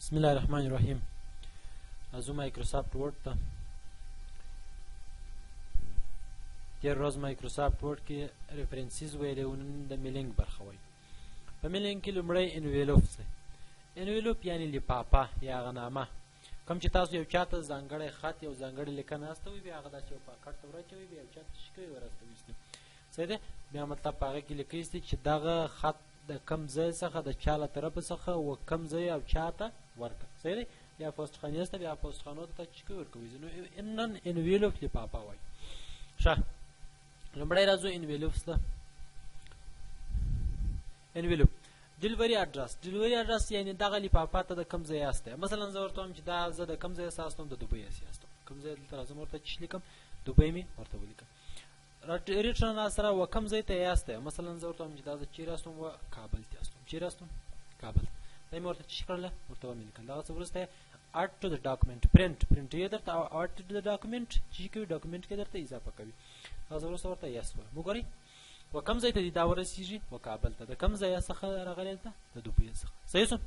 بسم الله الرحمن الرحیم. ازو مایکروسافت ورد ته تیر روز مایکروسافت ورد کې ریفرنسز ویلې ونن د میلینګ برخه وای. په میلینګ کې لومړی انویلوپ دی. انویلوپ یعنی لفافه یا غنامه، کوم چې تاسو یو چاته ځانګړی خط یو ځانګړی لیکنه استوي بیا هغه داسې یو پاکټ ته ورچوي بیا یو چاته شکوي ورستوي صحیح دی. بیا مطلب په هغه کې لیکي چې دغه خط د کم ځای څخه د چا له طرفه څخه و کم ځای او چاته ورکړه صحیح دی. یا پوسټخانې است بیا پوسټخانو ته چکوي ورکوي نو انن انویلوپ لفافه وای. ښه لومړی راځو انویلوپس ته. انویلوپ ډیلیوري اډرس. ډیلیوري اډرس یعنی دغه لفافه ته د کم ځای استه. مثلا زه ورته وایم چې دا زه د کم ځای ساستم د دوبۍ اساستم. کم ځای دلته راځم ورته چې لیکم دوبۍ می ورته ولیکم. ریټرن سره و کم ځای ته یاسته. مثلا زه ورته وایم چې دا زه چیرې استم و کابل ته استم. چیرې استم کابل. دا مې ورته چې کړل ورته ومې لیکل. دا څه ورسته add to the document print یې درته add to the document چې کوي ډاکومنت کې درته اضافه کوي. دا څه ورته یس وګورئ و کم ځای ته دا ورسیږي و کابل ته. د کم ځای څخه راغلی ته د دوبۍ څخه صحیح سو.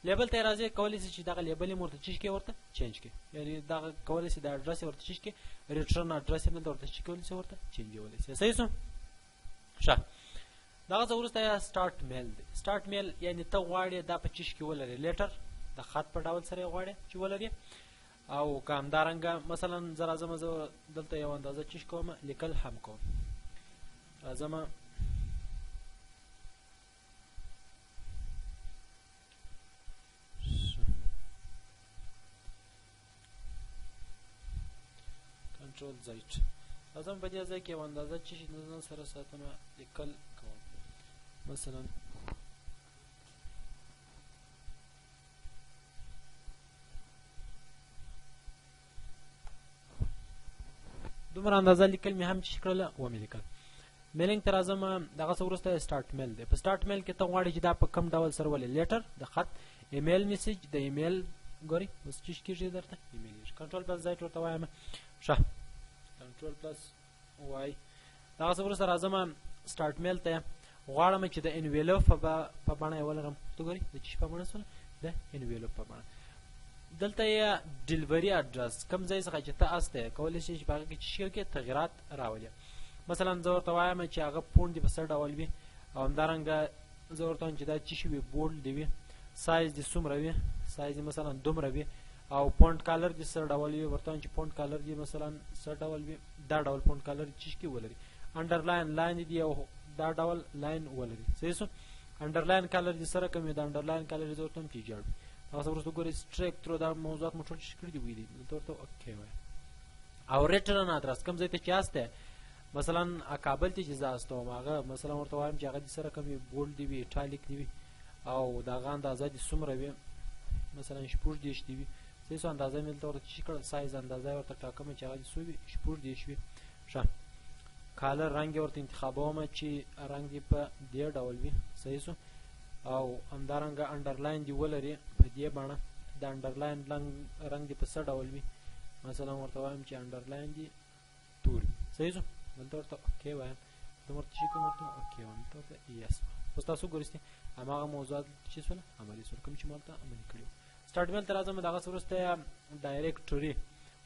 لیبل ته راځي کولی شي چې دغه لیبل مرته چیز کې ورته چینج کې یعنی دغه کولی شي د اډرس ورته چیز کې ریټرن اډرس هم ورته چیز کولی شي ورته چینج کولی شي صحیح سو. ښه دغه څه ورسته سٹارټ میل دی. سٹارټ میل یعنی ته غواړې دا په چیز کې ولري لیټر د خط په ډول سره غواړې چې ولري او کامدارنګه مثلا زه راځم زه دلته یو اندازه چیز کوم لیکل هم کوم. راځم کنټرول زیټ راځم په دې ځای کې یو اندازه چیز نن سره ساتم لیکل کوم. مثلا دومره اندازه لیکل مې هم چې کړله ومې لیکل. میلینګ ته راځم دغه څه وروسته سٹارټ میل دی. په سٹارټ میل کې ته غواړې چې دا په کم ډول سره ولې لیټر د خط ایمیل میسج د ایمیل ګوري اوس چې کېږي درته ایمیل کنټرول پلس زیټ ورته وایم. ښه کنټرول پلس وای دغه څه وروسته راځم سٹارټ میل ته غواړم چې د انویلوپ په بڼه یې ولرم. ته ګوري د چې په بڼه سره د انویلوپ په بڼه دلته یې ډیلیوري اډرس کم ځای څخه چې ته استه کولی شي چې په هغه کې شي کې تغیرات راولي. مثلا زه ورته وایم چې هغه پوند په سر ډول وي او همدارنګه زه ورته وایم چې دا چې شي وي بولډ دی وي سایز دې څومره وي سایز مثلا دومره وي او پوند کالر دې سر ډول وي ورته وایم چې پوند کالر دې مثلا سر ډول وي دا ډول پوند کالر چې کې ولري. انډرلاین لاین دې او دا ډول لاین ولري صحیح سو. انډرلاین کالر دې سره کوم دا انډرلاین کالر دې ورته وایم چې جوړ تاسو ورته ګورئ سټریک تر دا موضوعات مو ټول شکل دی ویلي ته ورته اوکې وای. او ریټرن اډرس کوم ځای ته چاسته مثلا کابل ته چې زاستوم هغه مثلا ورته وایم چې هغه دې سره کوم بولډ دی وي ټالیک دی وي او دا غا اندازه دې څومره وي مثلا شپږ دیش دی وي صحیح سو. اندازه مې ته ورته چې کړ سایز اندازه ورته ټاکم چې هغه دې سوي شپږ دیش وي. ښه کالر رنگ ورته انتخابوم چې رنگ دې په دې ډول وي صحیح سو او همدارنګه انډرلاین دی ولري په دې باندې د انډرلاین رنگ دی په څه ډول وي مثلا ورته وایم چې انډرلاین دی تور صحیح سو. دلته ورته اوکې وایم د ورته چې کوم ورته اوکې وایم ته یس. اوس تاسو ګورئ هماغه موضوعات چې څه عملي سره کوم چې مالته عملي کړو. سٹارټ میل تر راځم دغه ورسته ډایرکټوري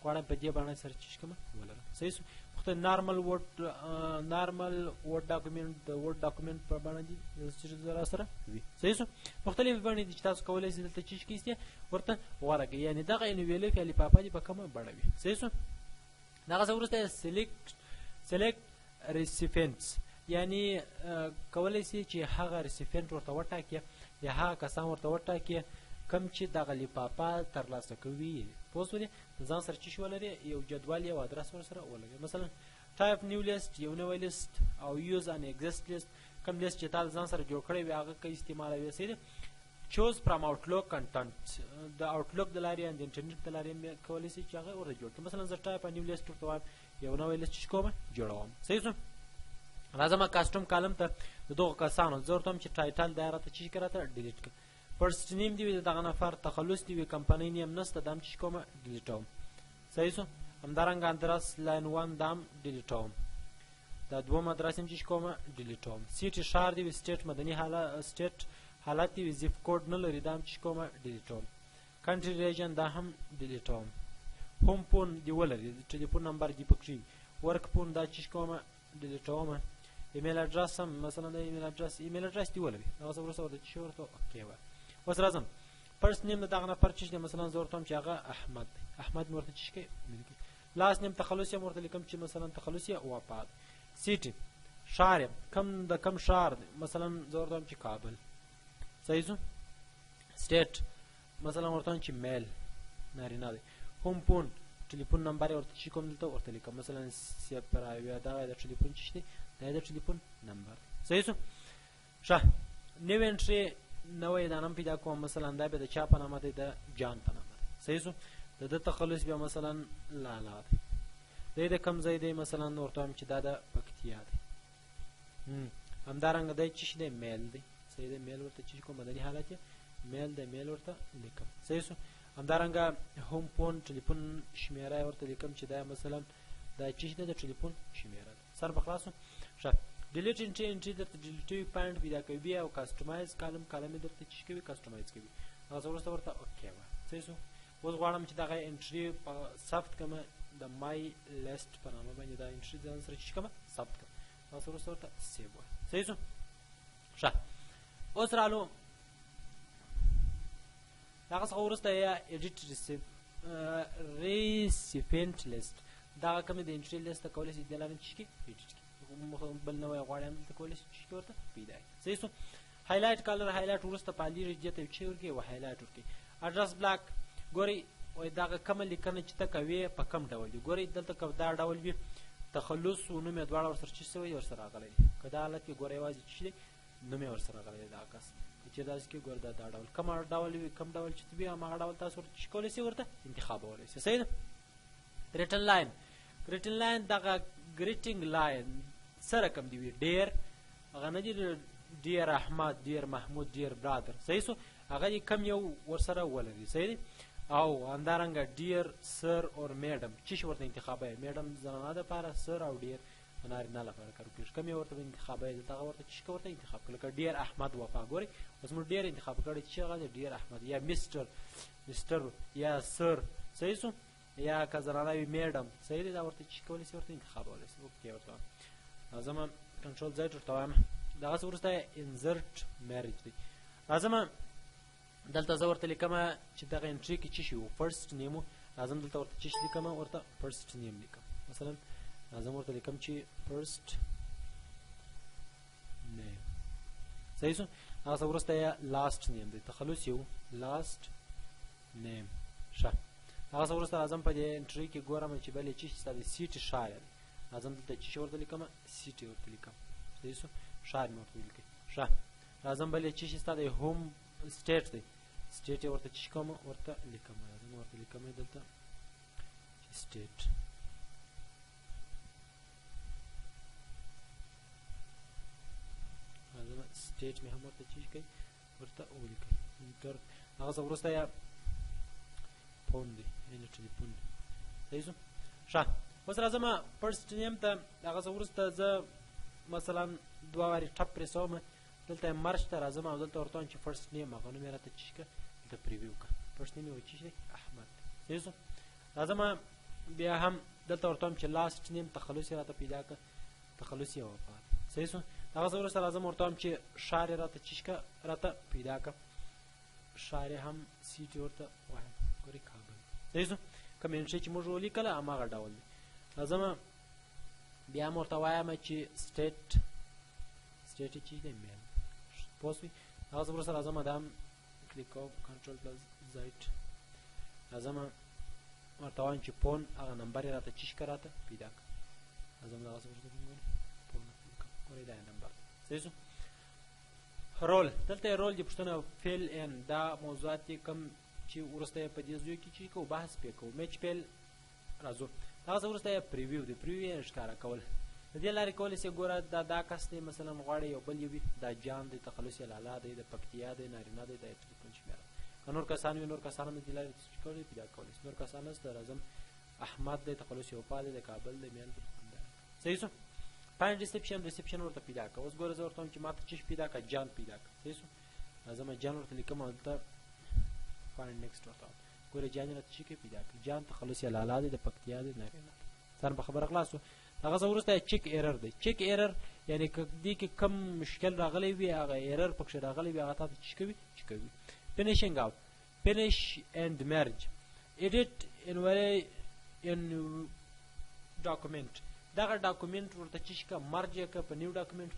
غواړم په دې باندې سرچ کوم ولرم صحیح سو. وخت نارمل ورډ ډاکومنت د ورډ ډاکومنت په باندې چې زرا سره وي صحیح سو. مختلف باندې چې تاسو کولای شئ دلته چې کیسته ورته ورګي یعنی دغه انویلوپ یا لفافه دی په کومه بڼه وي صحیح سو. دغه ورسته سلیکټ ریسیپینټس یعنی کولای شي چې هغه ریسیپینټ ورته وټاکي یا هغه کسان ورته وټاکي کم چې دغه لفافه ترلاسه کوي. پوسټ ځان سره چې ولري یو جدول یو ادرس ورسره ولري. مثلا ټایپ نیو لیست یو نوې لیست او یوز ان ایگزیست لیست کوم لیست چې تاسو ځان سره جوړ کړی وي هغه کې استعمالوي سي. چوز فرام آوټلوک کنټنټ د آوټلوک د لارې ان د انټرنیټ د لارې کولی شي چې هغه ور جوړ کړي. مثلا زه ټایپ نیو لیست ورته وایم یو نوې لیست چې کوم جوړوم صحیح سو. راځم کاستم کالم ته د دوه کسانو زه ورته چې ټایټل دایره ته چې کړه ډیلیټ کړه. فرست نیم دی دغه نفر تخلص دی کمپنی نیم نسته دم چې کوم ډیلیټوم صحیح سو. همدارنګه ادرس لاین 1 دام ډیلیټوم دا دوم ادرس هم چې کوم ډیلیټوم. سیټ شهر دی سټیټ مدني حالت دی زیپ کوډ نه لري دام چې کوم ډیلیټوم کنټری ریجن دا هم ډیلیټوم. هوم فون دی ولري، ټلیفون نمبر دی پکې، ورک فون دا چیش کومه ډیلیټوم. ایمیل اډرس هم مثلا د ایمیل اډرس دی ولري، دا اوس ورسره د چی ورته اوکې و. اوس راځم فرست نیم دغه نفر چې مثلا زه ورته چې هغه احمد دی، احمد ورته چی کې لاس نیم تخلص یې ورته لیکم چې مثلا تخلص یې وفات. سیټي شهر کم د کم شهر دی، مثلا زه ورته چې کابل. صحیح شو. سټیټ مثلا ورته چې میل نارینه دی. هوم فون ټلیفون نمبر ورته چې کوم دلته ورته لیکم، مثلا صفر اویا دا د ټلیفون چې دی دا د ټلیفون نمبر. صحیح شو. ښه نیو انټری نوې دا نام پیدا کوم، مثلا دا به د چا په نامه دی، د جان په نامه دی. صحیح شو. د تخلص بیا مثلا لالا دی، د کم ځای دی، مثلا ورته چې دا د پکتیا دی. همدارنګه دی چې دی میل دی. صحیح دی. میل ورته چې کوم مدني حالت میل دی، میل ورته لیکم. صحیح شو. همدارنګه هوم فون ټلیفون شمیره ورته لیکم چې دا مثلا دا چې دی د ټلیفون شمیره ده. سر بخلاصو. ښه ډیلیټ انټری درته ډیلیټیو پاینټ پیدا کوي او کسټمایز کالم درته چې کوي کسټمایز کوي. هغه ورسته ورته اوکې و. صحیح شو. اوس غواړم چې دغه انټری په ثبت کړم د مای لیست په نامه باندې، دا انټری ځان سره چې کوم ثبت کړم. هغه ورسته ورته سیو و. صحیح شو. ښه اوس رالو دغه څخه وروسته یا ایډیټ ریسیپینټ لیست، دغه کومې د انټری لیست کولی شي د لاندې چې کې ایډیټ کړي، بل نوی غواړي هم دلته کولی شي چې ورته پیدا کړي. صحیح شو. هایلایټ کلر هایلایټ وروسته پالي ریجې ته چې ورکړي او هایلایټ ورکړي. اډرس بلاک ګورئ وایي دغه کومه لیکنه چې ته کوې په کوم ډول دي. ګورئ دلته که دا ډول وي تخلص و نوم یې دواړه ورسره چې شوی ورسره راغلی دی. که دا حالت کې ګورئ یوازې چې دی نوم یې ورسره راغلی دی دغه کس. چې داسې کې ګوره دا ډول کوم ډول وي کوم ډول چې وي هماغه ډول تاسو ورته چې کولی شئ ورته انتخابولی شئ. صحیح ده. ریټن لاین ریټن لاین دغه ګریټینګ لاین سره کوم دی وي ډیر هغه نه دي ډیر احمد ډیر محمود ډیر برادر. صحیح شو. هغه کم یو ورسره ولري. صحیح دی. او همدارنګه ډیر سر اور میډم چې ورته انتخابوي، میډم زنانه دپاره، سر او ډیر نارینه لپاره کار کوي. کوم یو ورته انتخابوي دلته هغه ورته چې ورته انتخاب کړي. لکه ډیر احمد وفا ګورئ اوس موږ ډیر انتخاب کړی چې هغه ډیر احمد یا مستر یا سر. صحیح شو. یا که زنانه وي میډم. صحیح دی. دا ورته چې کولی شي ورته انتخابولی شي. اوکې ورته راځم کنټرول زیډ ورته وایم. دغسې وروسته انزرټ میریج دی. راځم دلته زه ورته لیکم چې دغه انټري کې چې شي و فرست نیم و، راځم دلته ورته چې لیکم ورته فرست نیم لیکم. مثلا راځم ورته لیکم چې فرست نیم. صحیح شو. هغه وروسته یا لاست نیم دی، تخلص یو لاست نیم. ښه هغه وروسته راځم په دې انټري کې ګورم چې بلې چې ستا د سیټ شاعر راځم دلته چې ورته لیکم سیټ ورته لیکم. صحیح شو. شاعر مې ورته ولیکئ. ښه راځم بلې چې ستا د هوم سټیټ دی، سټیټ یې ورته چې کوم ورته لیکم. راځم ورته لیکم دلته سټیټ. راځم سټیټ مې هم ورته چې کوي ورته ولیکئ. انټر هغه وروسته یا فون دی یعنې ټلیفون دی. صحیح شو. ښه اوس راځم فرست نیم ته. هغه وروسته زه مثلا دوه وارې ټپ پرېسوم دلته مرچ ته راځم او دلته ورته وایم چې فرست نیم هغه نوم یې راته چې کړه دلته پریویو کړه. فرست نیم یې وایي چې دی احمد. صحیح شو. راځم بیا هم دلته ورته وایم چې لاست نیم تخلص یې راته پیدا کړه، تخلص یې وفات. صحیح شو. هغه وروسته راځم ورته وایم چې ښار یې راته چې کړه راته پیدا کړه، ښار یې هم سیټ ورته وایم ګورئ کابل. صحیح شو. کوم انټري چې موږ ولیکله هماغه ډول دی. راځم بیا هم ورته وایم چې سټیټ یې چې دی میل. پوه شوئ. هغه وروسته راځم دا هم کلیک کوم کنټرول پلس زیډ. راځم ورته وایم چې فون هغه نمبر یې راته چې ښکه راته پیدا کړه. راځم دغسې ورته ګورئ فون ګورئ دا یې نمبر. صحیح شو. رول دلته یې رول دي پوښتنه فیل ان دا موضوعات دي کوم چې وروسته یې په دې ځایو کې چې کوو بحث پرې کوو. میچ فیل راځو. هغه وروسته یې پریویو دی، پریویو یې ښکاره کول. د دې لارې کولی شئ ګوره دا کس دی مثلا غواړئ یو بل یې وي، دا جان دی، تخلص یې لالا دی، د پکتیا دی، نارینه دی، دا یې ټلیفون شمېره. که نور کسان وي نور کسان هم د دې لارې کولی پیدا کولی شي. نور کسان نشته. راځم احمد دی، تخلص یې وفا دی، د کابل دی، میل دی. صحیح شو. پاینټ ریسپشن ورته پیدا کړه. اوس ګوره زه ورته وایم چې ما ته چې پیدا کړه جان پیدا کړه. صحیح شو. راځم جان ورته لیکم او دلته فایند نیکسټ ورته ګوره جان راته چې کې پیدا کړي جان تخلص یا لالا دی د پکتیا دی نارینه ځان په خبره خلاصو هغه څه وروسته چیک ایرر دی چیک ایرر یعنی دې کې کم مشکل راغلی وي هغه ایرر پکښې راغلی وي هغه تا ته چې کوي finishing out finish and merge edit in document دغه ډاکومنټ ورته چې کا مرج کا په نیو ډاکومنټ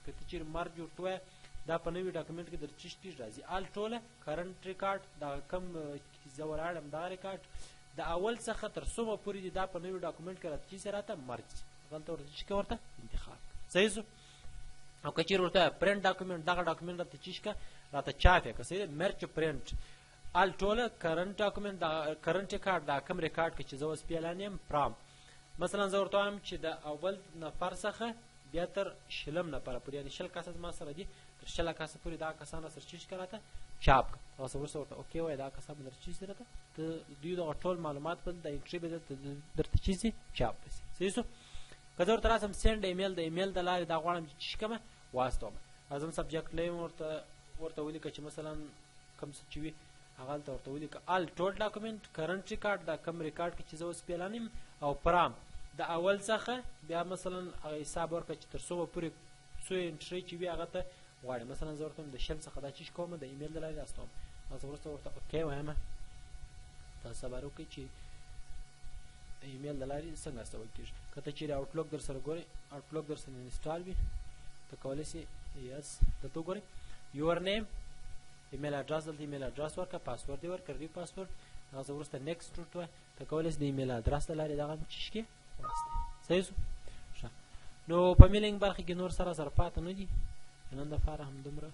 کته چې مرج ورته دا په نوی ډاکومنټ کې در چشتي راځي آل ټوله کرنٹ ریکارډ دا کم زوراړم دا ریکارډ د اول څخه تر څومره پورې دا په نوی ډاکومنټ کې راځي چې راته مرج غلطه ورته چې ورته انتخاب صحیح او کچیر ورته پرنٹ ډاکومنټ دغه ډاکومنټ راته چې کا راته چاپه که صحیح مرج پرنٹ آل ټوله کرنٹ ډاکومنټ دا کرنٹ ریکارډ دا کم ریکارډ کې چې زو اس پیلانیم پرام مثلا زه ورته وایم چې د اول نفر څخه بیا تر شلم نفر پورې یعنی شل کسه ما سره دي تر شل کسه پورې دا کسانه سره چیش کراته چاپ او څه ورته اوکې وای دا کسه بل چیز سره ته دوی د ټول معلومات په د انټری به درته چیزي چاپ بس صحیح کله ورته راسم سند ایمیل د ایمیل د لارې دا غواړم چې کومه واسطه اعظم سبجیکټ لیم ورته ولیکه چې مثلا کوم څه چوي هغه ورته ولیکه آل ټول ډاکومنټ کرنٹ ریکارډ دا کم ریکارډ کې چې زو اس پیلانیم او پرام د اول څخه بیا مثلا حساب ورکړه چې تر څو پورې څو انټری چې وي هغه ته غواړي مثلا زه ورته د شل څخه دا چیز کوم د ایمیل د لارې راستوم تاسو ورته اوکې وایم تاسو خبرو کې چې ایمیل د لارې څنګه استول کېږي کته چې آوټلوک در سره ګوري آوټلوک در سره انسټال وي ته کولای شي یس ته ګوري یور نیم ایمیل اډرس دلته ایمیل اډرس ورکړه پاسورډ یې ورکړه ری پاسورډ هغه ورسته نیکسټ ورته ته کولای شي د ایمیل اډرس د لارې دغه چشکې صحیح نو په میلینګ برخه کې نور سره پاتې نه دي نن د فاره هم دومره